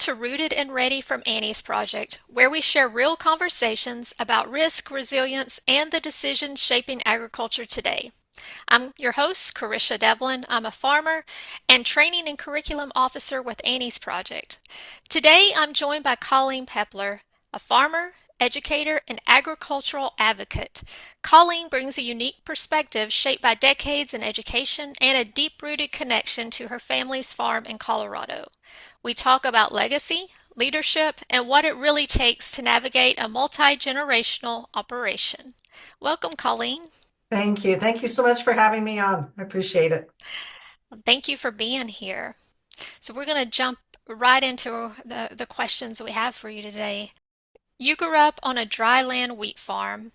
to Rooted and Ready from Annie's Project, where we share real conversations about risk, resilience, and the decisions shaping agriculture today. I'm your host, Carisha Devlin. I'm a farmer and training and curriculum officer with Annie's Project. Today, I'm joined by Colleen Peppler, a farmer, educator, and agricultural advocate. Colleen brings a unique perspective shaped by decades in education and a deep-rooted connection to her family's farm in Colorado. We talk about legacy, leadership, and what it really takes to navigate a multi-generational operation. Welcome, Colleen. Thank you. Thank you so much for having me on. I appreciate it. Thank you for being here. So we're going to jump right into the questions we have for you today. You grew up on a dryland wheat farm.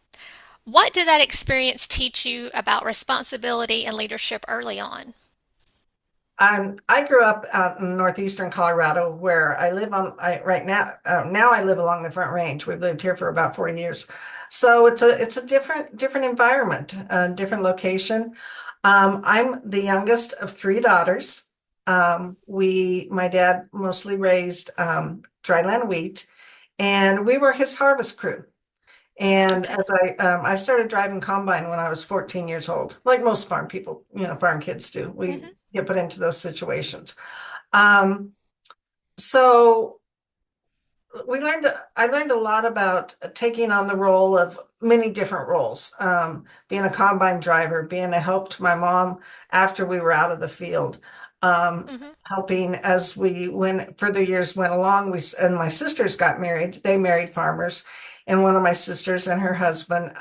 What did that experience teach you about responsibility and leadership early on? I grew up out in northeastern Colorado, where I live on. Right now, now I live along the Front Range. We've lived here for about 40 years, so it's a different environment, a different location. I'm the youngest of three daughters. My dad mostly raised dryland wheat, and we were his harvest crew. And Okay. as I started driving combine when I was 14 years old, like most farm people, farm kids do, we Hmm. get put into those situations. Um, so I learned a lot about taking on the role of many different roles, being a combine driver, being a help to my mom after we were out of the field, Hmm. helping as when further years went along. And my sisters got married. They married farmers, and one of my sisters and her husband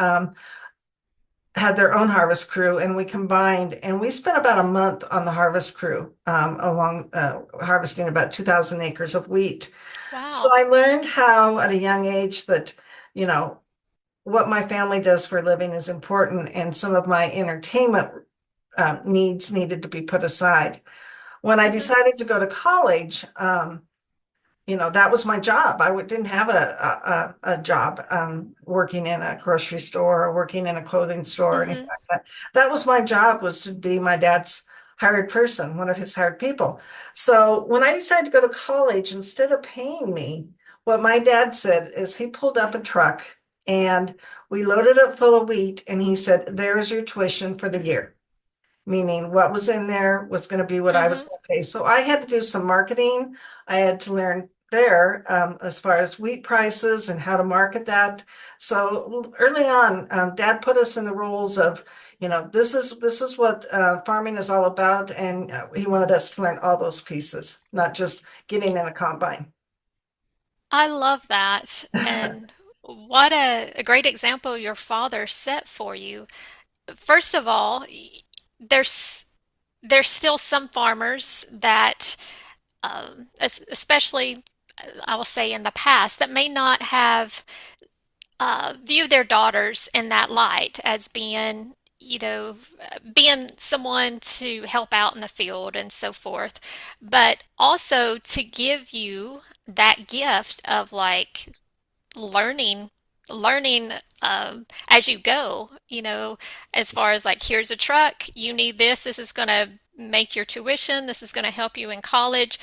had their own harvest crew, and we combined, and we spent about a month on the harvest crew, along harvesting about 2,000 acres of wheat. So Wow. I learned how at a young age that, you know, what my family does for a living is important, and some of my entertainment needs needed to be put aside. When I Hmm. decided to go to college, that was my job. Didn't have a job working in a grocery store or working in a clothing store or anything Hmm. like that. That was my job, was to be my dad's hired person, one of his hired people. So when I decided to go to college, instead of paying me, what my dad said is he pulled up a truck and we loaded it full of wheat, and he said, "There's your tuition for the year." Meaning what was in there was going to be what I was Hmm. going to pay. So I had to do some marketing. I had to learn there, as far as wheat prices and how to market that. So early on, Dad put us in the roles of, this is what farming is all about, and he wanted us to learn all those pieces, not just getting in a combine. I love that. And what a great example your father set for you. First of all, there's there's still some farmers that, especially I will say in the past, that may not have viewed their daughters in that light as being, being someone to help out in the field and so forth, but also to give you that gift of like learning learning as you go, as far as like, here's a truck, you need this is going to make your tuition, this is going to help you in college.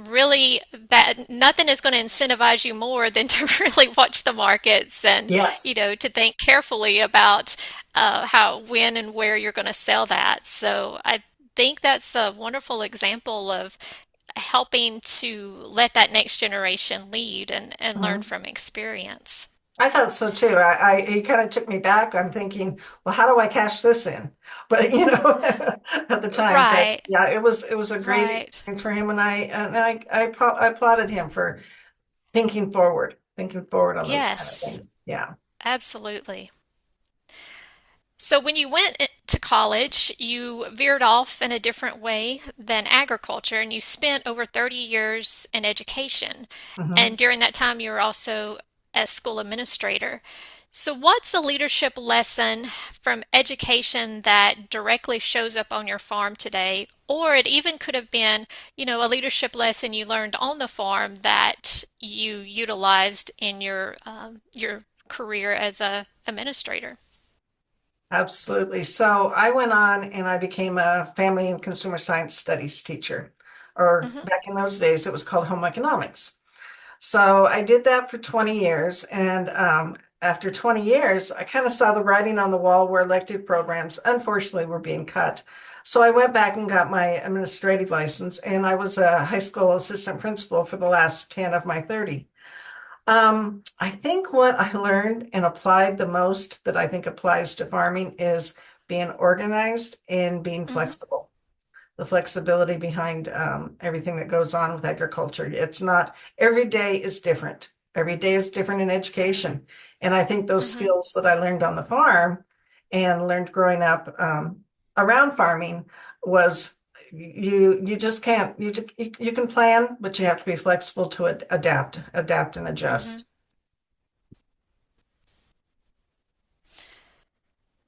Really, that nothing is going to incentivize you more than to really watch the markets and, Yes. to think carefully about how, when, and where you're going to sell that. So I think that's a wonderful example of helping to let that next generation lead and learn Mhm. from experience. I thought so too. It kind of took me back. I'm thinking, well, how do I cash this in? But at the time, but Right, yeah, it was a great right. experience for him, and I applauded him for thinking forward on those kind of Yes, things. Yeah. absolutely. So when you went to college, you veered off in a different way than agriculture, and you spent over 30 years in education. hmm And during that time, you were also a school administrator. So, what's a leadership lesson from education that directly shows up on your farm today? Or it even could have been, a leadership lesson you learned on the farm that you utilized in your career as a administrator. Absolutely. So I went on and I became a family and consumer science studies teacher. or Mm-hmm. back in those days, it was called home economics. So I did that for 20 years. And after 20 years, I kind of saw the writing on the wall where elective programs, unfortunately, were being cut. So I went back and got my administrative license, and I was a high school assistant principal for the last 10 of my 30. I think what I learned and applied the most that I think applies to farming is being organized and being Mm-hmm. flexible. The flexibility behind everything that goes on with agriculture. It's not, every day is different. Every day is different in education. And I think those Mm-hmm. skills that I learned on the farm and learned growing up around farming was you just can't you can plan, but you have to be flexible to adapt and Mm-hmm. adjust.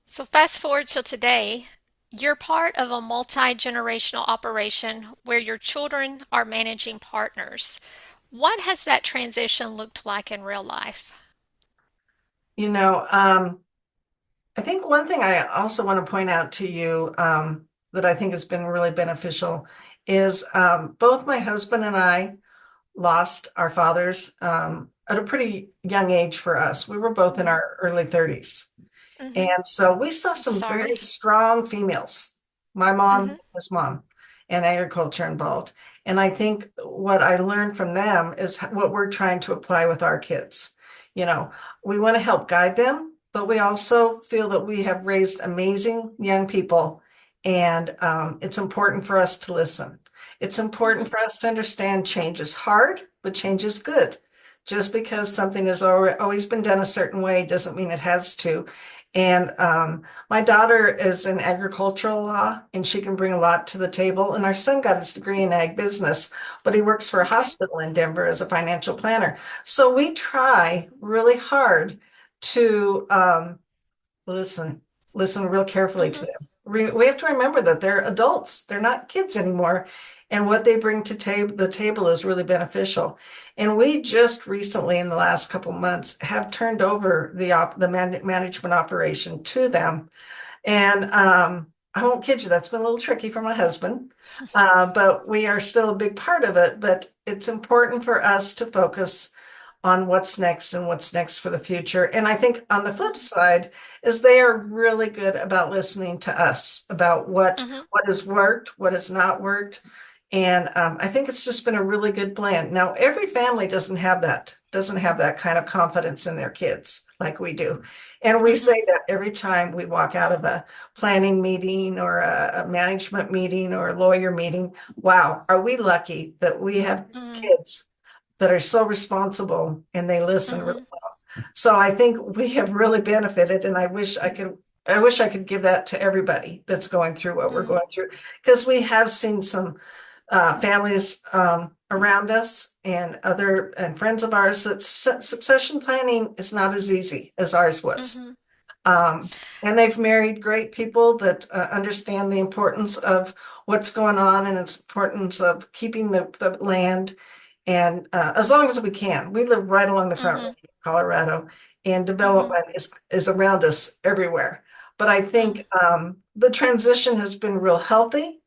So fast forward till today, you're part of a multi-generational operation where your children are managing partners. What has that transition looked like in real life? You know, I think one thing I also want to point out to you that I think has been really beneficial is both my husband and I lost our fathers at a pretty young age for us. We were both in Mm-hmm. our early 30s. Mm-hmm. And so we saw I'm some very sorry. strong females, my Mm-hmm. mom, his mom, and agriculture involved. And I think what I learned from them is what we're trying to apply with our kids. You know, we want to help guide them, but we also feel that we have raised amazing young people, and it's important for us to listen. It's important Mm-hmm. for us to understand change is hard, but change is good. Just because something has always been done a certain way doesn't mean it has to. And my daughter is in agricultural law, and she can bring a lot to the table. And our son got his degree in ag business, but he works for a Okay. hospital in Denver as a financial planner. So we try really hard to listen, listen real carefully to Mm-hmm. them. We have to remember that they're adults, they're not kids anymore. And what they bring to the table is really beneficial. And we just recently, in the last couple months, have turned over the management operation to them. And I won't kid you, that's been a little tricky for my husband, but we are still a big part of it. But it's important for us to focus on what's next and what's next for the future. And I think on the flip side is they are really good about listening to us about Mm-hmm. what has worked, what has not worked. And I think it's just been a really good blend. Now, every family doesn't have that kind of confidence in their kids like we do. And we Mm-hmm. say that every time we walk out of a planning meeting or a management meeting or a lawyer meeting. Wow, are we lucky that we have Mm-hmm. kids that are so responsible and they listen really Mm-hmm. well. So I think we have really benefited, and I wish I could give that to everybody that's going through what we're Mm-hmm. going through, because we have seen some families around us and other and friends of ours that succession planning is not as easy as ours was. Mm-hmm. And they've married great people that understand the importance of what's going on and its importance of keeping the land. And as long as we can, we live right along the front Mm-hmm. range of Colorado, and Mm-hmm. development is around us everywhere. But I Mm-hmm. think the transition has been real healthy.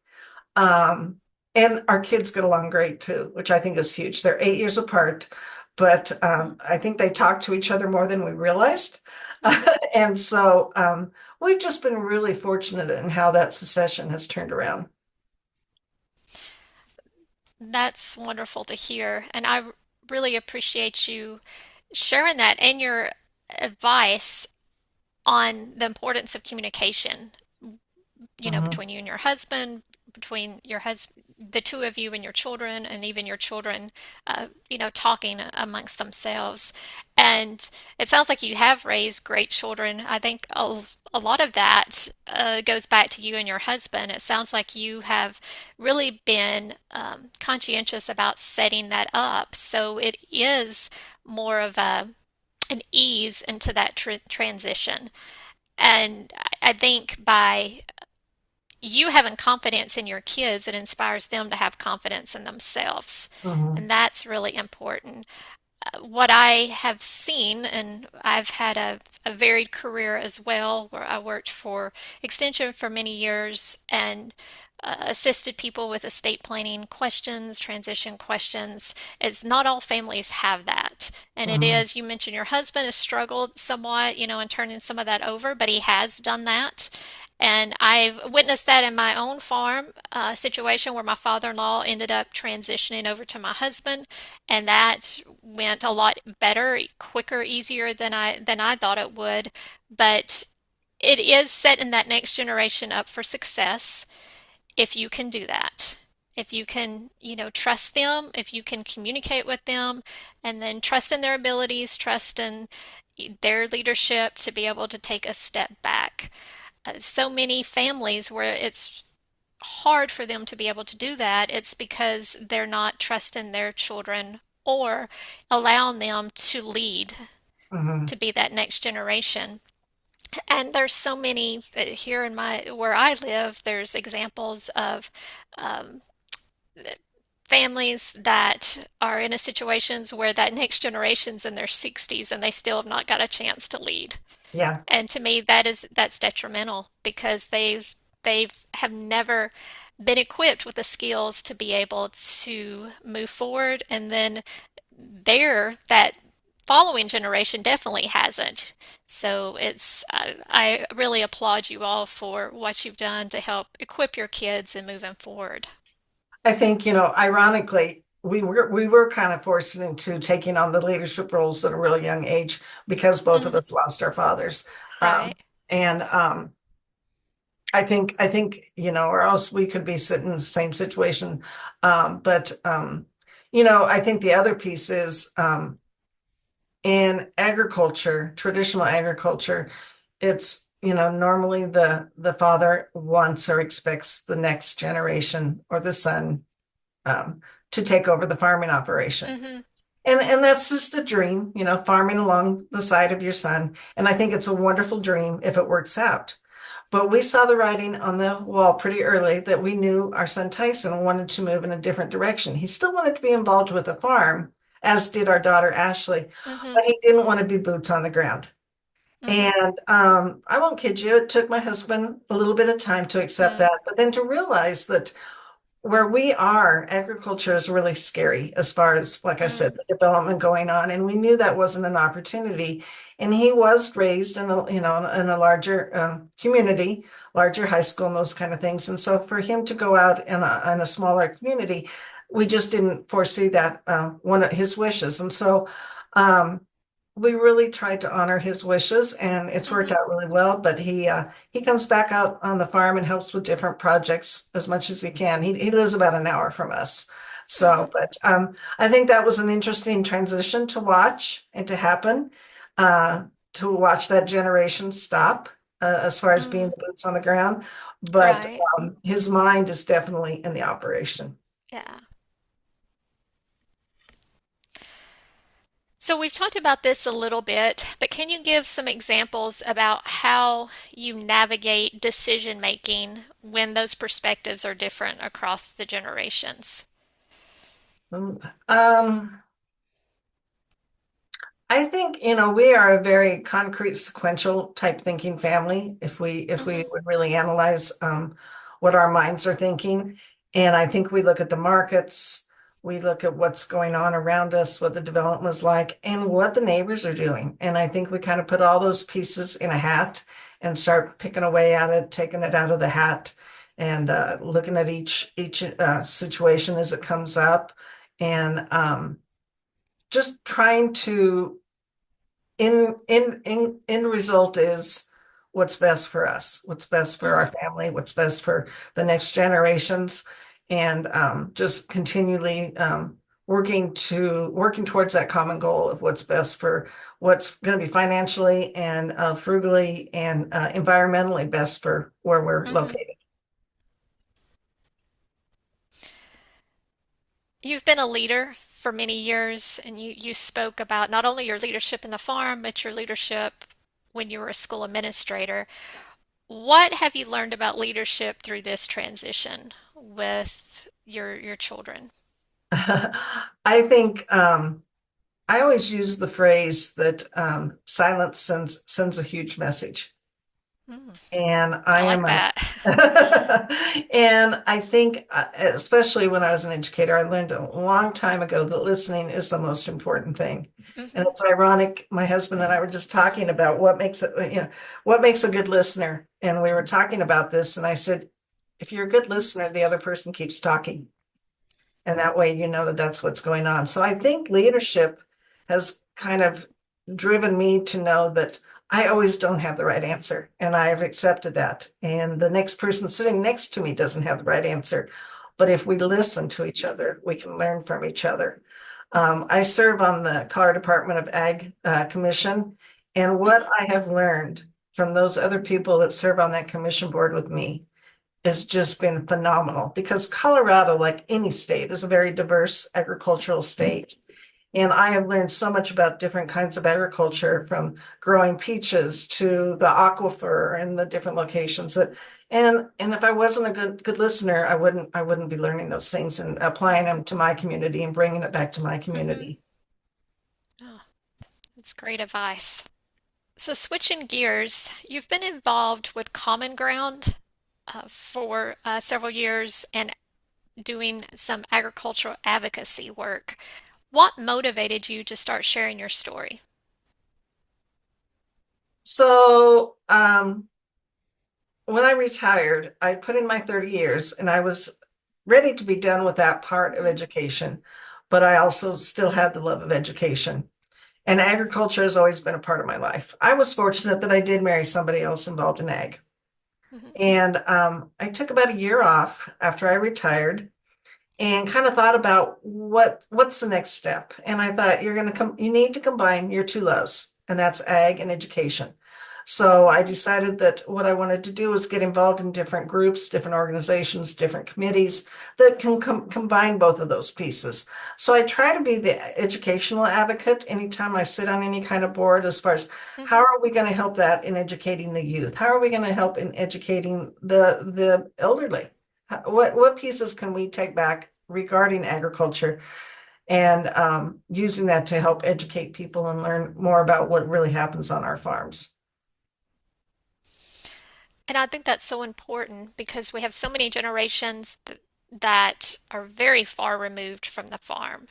Um, and our kids get along great too, which I think is huge. They're 8 years apart, but I think they talk to each other more than we realized. Mm-hmm. And so we've just been really fortunate in how that succession has turned around. That's wonderful to hear. And I really appreciate you sharing that and your advice on the importance of communication, Mhm. between you and your husband, between your husband, the two of you and your children, and even your children, talking amongst themselves. And it sounds like you have raised great children. I think a lot of that goes back to you and your husband. It sounds like you have really been conscientious about setting that up. So it is more of an ease into that transition. And I think by you having confidence in your kids, it inspires them to have confidence in themselves. Mhm. And that's really important. what I have seen, and I've had a varied career as well, where I worked for Extension for many years and assisted people with estate planning questions, transition questions, is not all families have that. And it Mhm. is, you mentioned your husband has struggled somewhat, in turning some of that over, but he has done that. And I've witnessed that in my own farm situation where my father-in-law ended up transitioning over to my husband, and that went a lot better, quicker, easier than I thought it would. But it is setting that next generation up for success if you can do that. If you can, trust them, if you can communicate with them, and then trust in their abilities, trust in their leadership to be able to take a step back. So many families where it's hard for them to be able to do that, it's because they're not trusting their children or allowing them to lead, Mhm. to be that next generation. And there's so many here in my where I live. There's examples of um, families that are in a situations where that next generation's in their 60s and they still have not got a chance to lead. Yeah. And to me, that's detrimental because they've have never been equipped with the skills to be able to move forward, and then that following generation definitely hasn't. So I really applaud you all for what you've done to help equip your kids and moving forward. I think, ironically, we were kind of forced into taking on the leadership roles at a real young age because both of Hmm. us lost our fathers. Right. And I think, or else we could be sitting in the same situation. But I think the other piece is in agriculture, traditional agriculture, it's, normally the father wants or expects the next generation or the son um, to take over the farming operation. Hmm. And that's just a dream, farming along the side of your son. And I think it's a wonderful dream if it works out. But we saw the writing on the wall pretty early that we knew our son Tyson wanted to move in a different direction. He still wanted to be involved with the farm, as did our daughter Ashley, Hmm. but he didn't want to be boots on the ground. Hmm. And I won't kid you, it took my husband a little bit of time to accept Mm. that, but then to realize that where we are, agriculture is really scary as far as, like I said, Mm. the development going on. And we knew that wasn't an opportunity. And he was raised in a larger community, larger high school and those kind of things. And so for him to go out in a smaller community, we just didn't foresee that one of his wishes. And so um, we really tried to honor his wishes, and it's worked Hmm. out really well. But he comes back out on the farm and helps with different projects as much as he can. He lives about an hour from us. Hmm. So, but I think that was an interesting transition to watch and to happen, to watch that generation stop as far as being Mm. the boots on the ground. But Right. his mind is definitely in the operation. Yeah. So we've talked about this a little bit, but can you give some examples about how you navigate decision making when those perspectives are different across the generations? Um, I think, we are a very concrete, sequential type thinking family if we Hmm. would really analyze what our minds are thinking. And I think we look at the markets, we look at what's going on around us, what the development is like, and what the neighbors are doing. And I think we kind of put all those pieces in a hat and start picking away at it, taking it out of the hat, and looking at each situation as it comes up, and just trying to in result is what's best for us, what's best for our Hmm. family, what's best for the next generations, and just continually working towards that common goal of what's best for what's going to be financially and frugally and environmentally best for where we're Hmm. located. You've been a leader for many years, and you spoke about not only your leadership in the farm, but your leadership when you were a school administrator. What have you learned about leadership through this transition with your children? I think. I always use the phrase that silence sends a huge message. Mm, And I I like am a, that. and I think, especially when I was an educator, I learned a long time ago that listening is the most important thing. And Hmm. it's ironic, my husband and I were just talking about what makes it, what makes a good listener. And we were talking about this, and I said, if you're a good listener, the other person keeps talking. And that way, you know that that's what's going on. So I think leadership has kind of driven me to know that I always don't have the right answer. And I've accepted that. And the next person sitting next to me doesn't have the right answer. But if we listen to each other, we can learn from each other. I serve on the Colorado Department of Ag Commission. And what Hmm. I have learned from those other people that serve on that commission board with me has just been phenomenal because Colorado, like any state, is a very diverse agricultural state. And I have learned so much about different kinds of agriculture, from growing peaches to the aquifer and the different locations that, and if I wasn't a good listener, I wouldn't be learning those things and applying them to my community and bringing it back to my Hmm. community. Oh, that's great advice. So, switching gears, you've been involved with Common Ground for several years and doing some agricultural advocacy work. What motivated you to start sharing your story? So when I retired, I put in my 30 years and I was ready to be done with that part of Hmm. education, but I also still had the love of education. And agriculture has always been a part of my life. I was fortunate that I did marry somebody else involved in ag. Hmm. And I took about a year off after I retired and kind of thought about what's the next step. And I thought you need to combine your two loves, and that's ag and education. So I Hmm. decided that what I wanted to do was get involved in different groups, different organizations, different committees that can combine both of those pieces. So I try to be the educational advocate anytime I sit on any kind of board, as far as how Hmm. are we going to help that in educating the youth? How are we going to help in educating the elderly? What pieces can we take back regarding agriculture and using that to help educate people and learn more about what really happens on our farms? And I think that's so important because we have so many generations that are very far removed from the farm.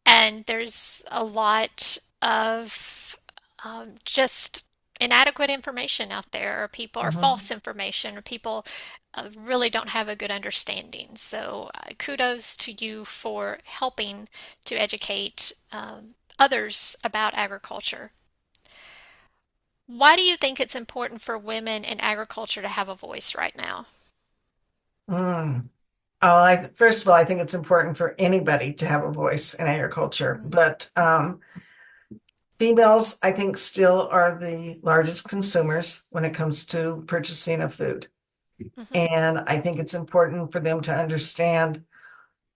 And there's a lot of just inadequate information out there, or people, or Mhm. false information, or people really don't have a good understanding. So, kudos to you for helping to educate others about agriculture. Why do you think it's important for women in agriculture to have a voice right now? Mm. First of all, I think it's important for anybody to have a voice in agriculture, Mm-hmm. but females, I think, still are the largest consumers when it comes to purchasing of food. Mm-hmm. And I think it's important for them to understand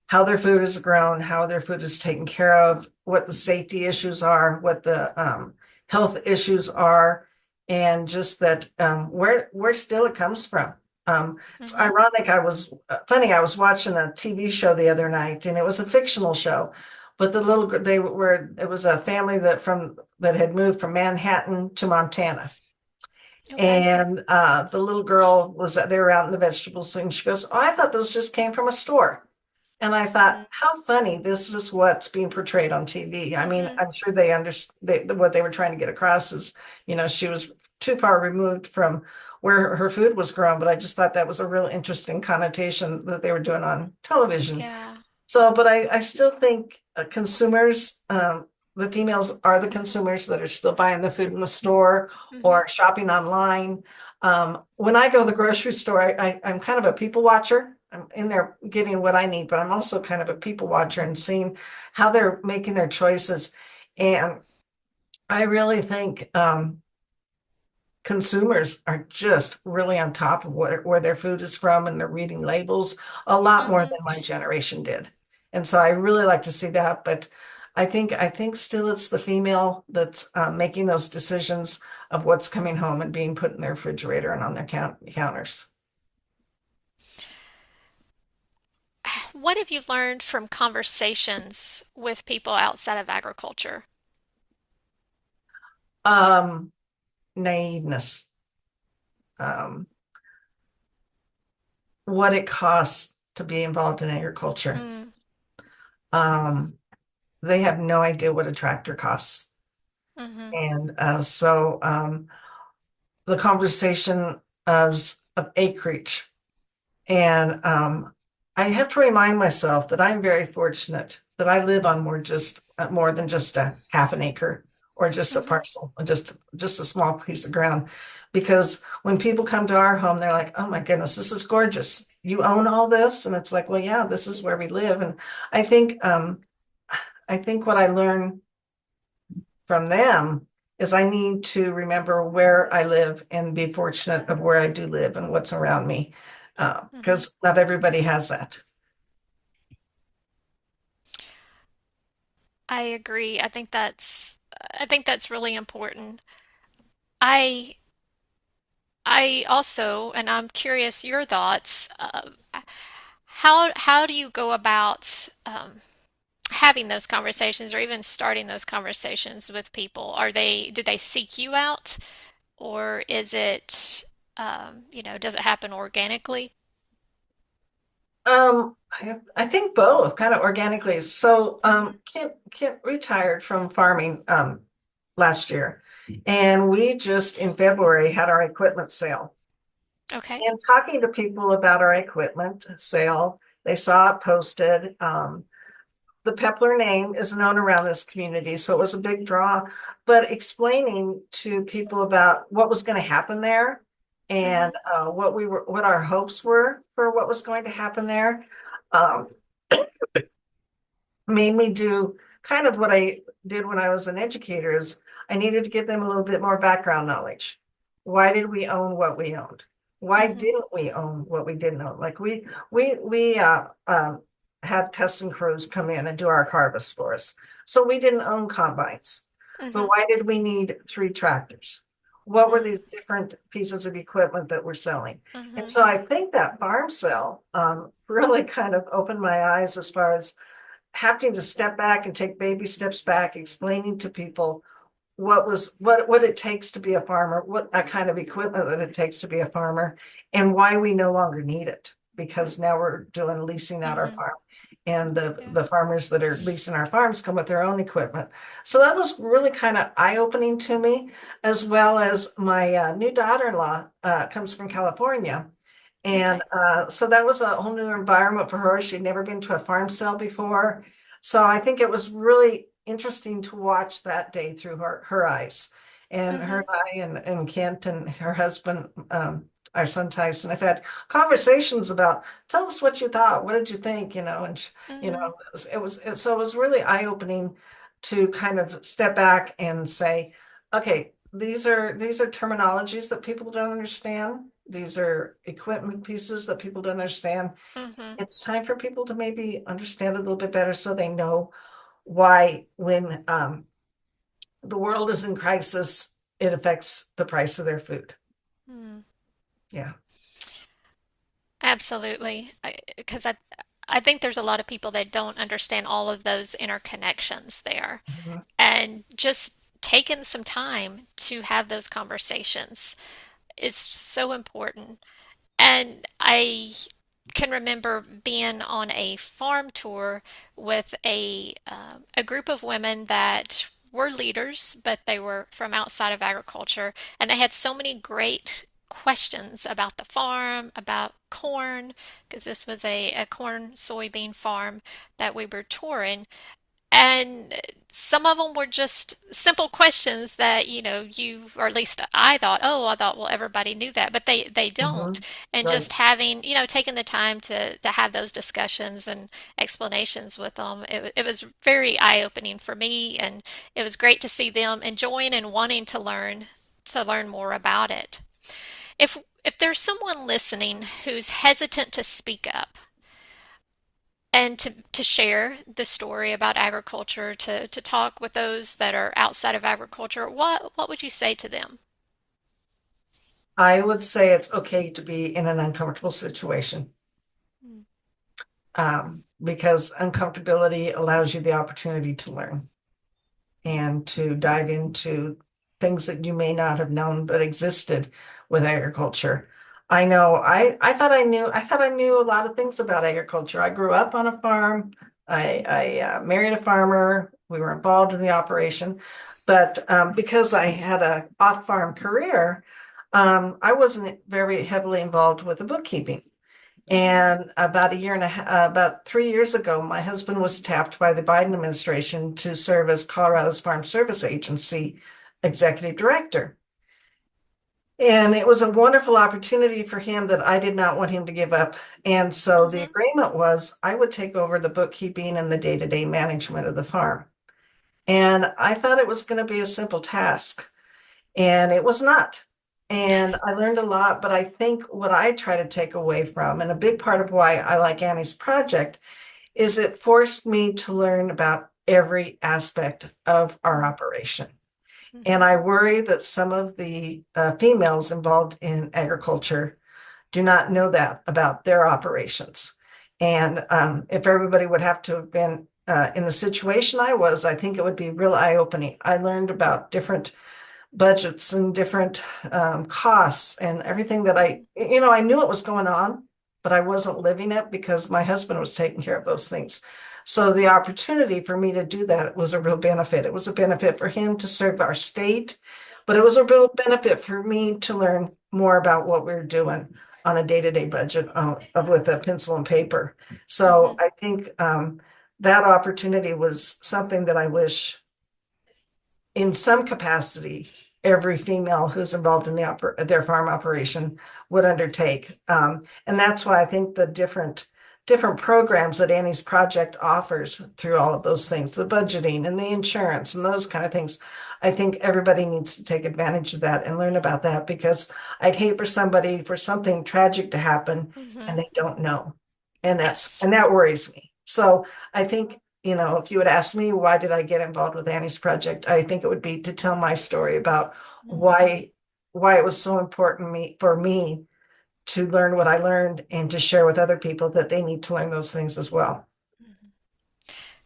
how their food is grown, how their food is taken care of, what the safety issues are, what the health issues are, and just that where still it comes from. It's Mm-hmm. ironic. I was funny. I was watching a TV show the other night, and it was a fictional show, but they were it was a family that had moved from Manhattan to Montana. Okay. And the little girl was they were out in the vegetables and she goes, "Oh, I thought those just came from a store." And I thought, how funny, this is what's being portrayed on TV. I mean, Mm-hmm. I'm sure they understand what they were trying to get across is, she was too far removed from where her food was grown. But I just thought that was a real interesting connotation that they were doing on television. Yeah. So, but I still think consumers, the females are the consumers that are still buying the food in the store Mm-hmm. or shopping online. When I go to the grocery store, I'm kind of a people watcher. I'm in there getting what I need, but I'm also kind of a people watcher and seeing how they're making their choices. And I really think consumers are just really on top of where their food is from, and they're reading labels a lot more Mm-hmm. than my generation did. And so I really like to see that. But I think still it's the female that's making those decisions of what's coming home and being put in their refrigerator and on their counters. what have you learned from conversations with people outside of agriculture? Um, Naiveness, um, what it costs to be involved in agriculture. Mm, Um, they have no idea what a tractor costs. mm-hmm, And the conversation of acreage. And I have to remind myself that I'm very fortunate that I live on more than just a half an acre or just a mm-hmm, parcel, or just a small piece of ground. Because when people come to our home, they're like, "Oh my goodness, this is gorgeous. You own all this?" And it's like, "Well, yeah, this is where we live." And I think um, I think what I learned from them is I need to remember where I live and be fortunate of where I do live and what's around me, mm-hmm. because not everybody has that. I agree. I think that's really important. I I also, and I'm curious your thoughts. How do you go about having those conversations or even starting those conversations with people? Do they seek you out, or is it does it happen organically? I think both kind of organically. So, Hmm. Kent retired from farming last year, and we just in February had our equipment sale. Okay. And talking to people about our equipment sale, they saw it posted. The Peppler name is known around this community, so it was a big draw. But explaining to people about what was going to happen there and Hmm. what our hopes were for what was going to happen there, um, made me do kind of what I did when I was an educator is I needed to give them a little bit more background knowledge. Why did we own what we owned? Why Hmm. didn't we own what we didn't own? Like we had custom crews come in and do our harvest for us. So we didn't own combines. But Hmm. why did we need three tractors? What were these different pieces of equipment that we're selling? And Hmm. so I think that farm sale really kind of opened my eyes as far as having to step back and take baby steps back, explaining to people what it takes to be a farmer, what kind of equipment that it takes to be a farmer, and why we no longer need it because now we're doing leasing out our Hmm. farm. And Yeah. the farmers that are leasing our farms come with their own equipment. So that was really kind of eye-opening to me, as well as my new daughter-in-law comes from California. And Okay. so that was a whole new environment for her. She'd never been to a farm sale before. So I think it was really interesting to watch that day through her eyes. And her Hmm. and and Kent and her husband, our son Tyson, have had conversations about, tell us what you thought. What did you think? Hmm. So it was really eye-opening to kind of step back and say, okay, these are terminologies that people don't understand. These are equipment pieces that people don't understand. Hmm. It's time for people to maybe understand a little bit better so they know why when the world is in crisis, it affects the price of their food. Hmm. Yeah. Absolutely. I think there's a lot of people that don't understand all of those interconnections there. Mhm. And just taking some time to have those conversations is so important. And I can remember being on a farm tour with a group of women that were leaders, but they were from outside of agriculture, and they had so many great questions about the farm, about corn, because this was a corn soybean farm that we were touring. And some of them were just simple questions that, or at least I thought, well, everybody knew that, but they don't. Mhm. And Right. just having, taking the time to have those discussions and explanations with them, it was very eye-opening for me, and it was great to see them enjoying and wanting to learn more about it. If there's someone listening who's hesitant to speak up, and to share the story about agriculture, to talk with those that are outside of agriculture, what would you say to them? I would say it's okay to be in an uncomfortable situation. because uncomfortability allows you the opportunity to learn and to dive into things that you may not have known that existed with agriculture. I know I thought I knew a lot of things about agriculture. I grew up on a farm. I married a farmer. We were involved in the operation, but because I had a off-farm career, I wasn't very heavily involved with the bookkeeping. Hmm. And about 3 years ago, my husband was tapped by the Biden administration to serve as Colorado's Farm Service Agency executive director. And it was a wonderful opportunity for him that I did not want him to give up. And so the Hmm. agreement was I would take over the bookkeeping and the day-to-day management of the farm. And I thought it was going to be a simple task, and it was not. And I learned a lot, but I think what I try to take away from, and a big part of why I like Annie's project, is it forced me to learn about every aspect of our operation. And Hmm. I worry that some of the females involved in agriculture do not know that about their operations. And if everybody would have to have been in the situation I was, I think it would be real eye-opening. I learned about different budgets and different costs and everything that I knew it was going on, but I wasn't living it because my husband was taking care of those things. So the opportunity for me to do that was a real benefit. It was a benefit for him to serve our state, but it was a real benefit for me to learn more about what we are doing on a day-to-day budget of with a pencil and paper. So Hmm. I think that opportunity was something that I wish in some capacity, every female who's involved in their farm operation would undertake. And that's why I think the different programs that Annie's project offers through all of those things, the budgeting and the insurance and those kind of things. I think everybody needs to take advantage of that and learn about that because I'd hate for something tragic to happen and Hmm. they don't know. Yes. And that worries me. So I think if you would ask me why did I get involved with Annie's project, I think it would be to tell my story about Hmm. why it was so important for me to learn what I learned and to share with other people that they need to learn those things as well.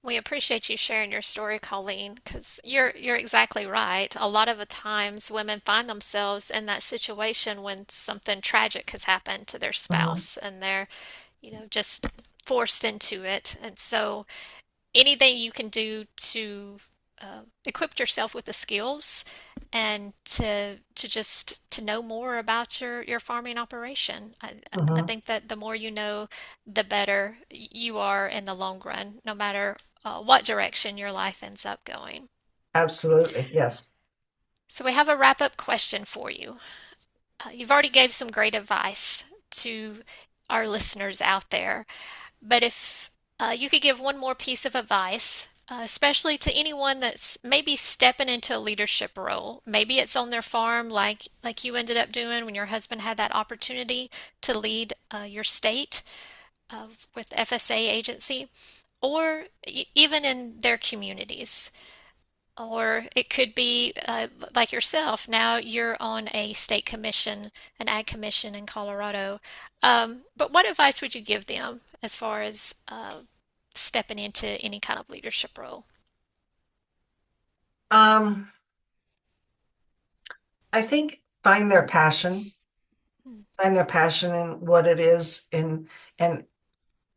We appreciate you sharing your story, Colleen, because you're exactly right. A lot of the times women find themselves in that situation when something tragic has happened to their Mhm. spouse and they're, just forced into it. And so anything you can do to equip yourself with the skills and to just to know more about your farming operation. I Mhm. think that the more you know, the better you are in the long run, no matter what direction your life ends up going. Absolutely. Yes. So we have a wrap-up question for you. You've already gave some great advice to our listeners out there. But if you could give one more piece of advice, especially to anyone that's maybe stepping into a leadership role, maybe it's on their farm, like you ended up doing when your husband had that opportunity to lead your state with FSA agency, or even in their communities. Or it could be like yourself. Now you're on a state commission, an ag commission in Colorado. But what advice would you give them as far as stepping into any kind of leadership role? Um, I think find their passion in what it is and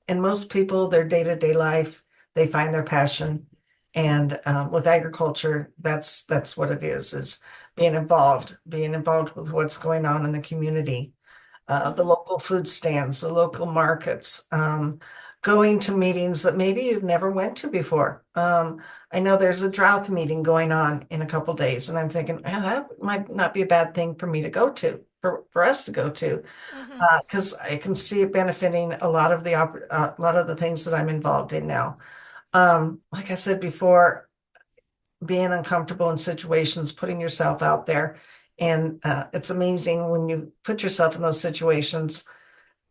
and most people, their day-to-day life, they find their passion. And with agriculture, that's what it is being involved with what's going on in the community, the Hmm. local food stands, the local markets, going to meetings that maybe you've never went to before. I know there's a drought meeting going on in a couple days, and I'm thinking, that might not be a bad thing for me to go to, for us to go to Hmm. because I can see it benefiting a lot of the things that I'm involved in now. Like I said before, being uncomfortable in situations, putting yourself out there, and it's amazing when you put yourself in those situations,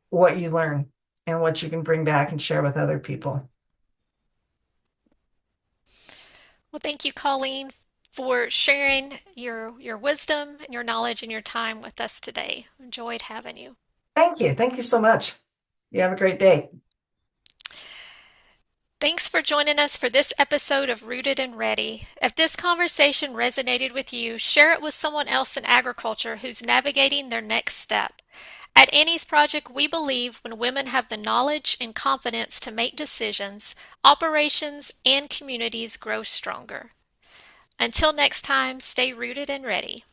what you learn and what you can bring back and share with other people. Well, thank you, Colleen, for sharing your wisdom and your knowledge and your time with us today. Enjoyed having you. Thank you. Thank you so much. You have a great day. Thanks for joining us for this episode of Rooted and Ready. If this conversation resonated with you, share it with someone else in agriculture who's navigating their next step. At Annie's Project, we believe when women have the knowledge and confidence to make decisions, operations and communities grow stronger. Until next time, stay rooted and ready.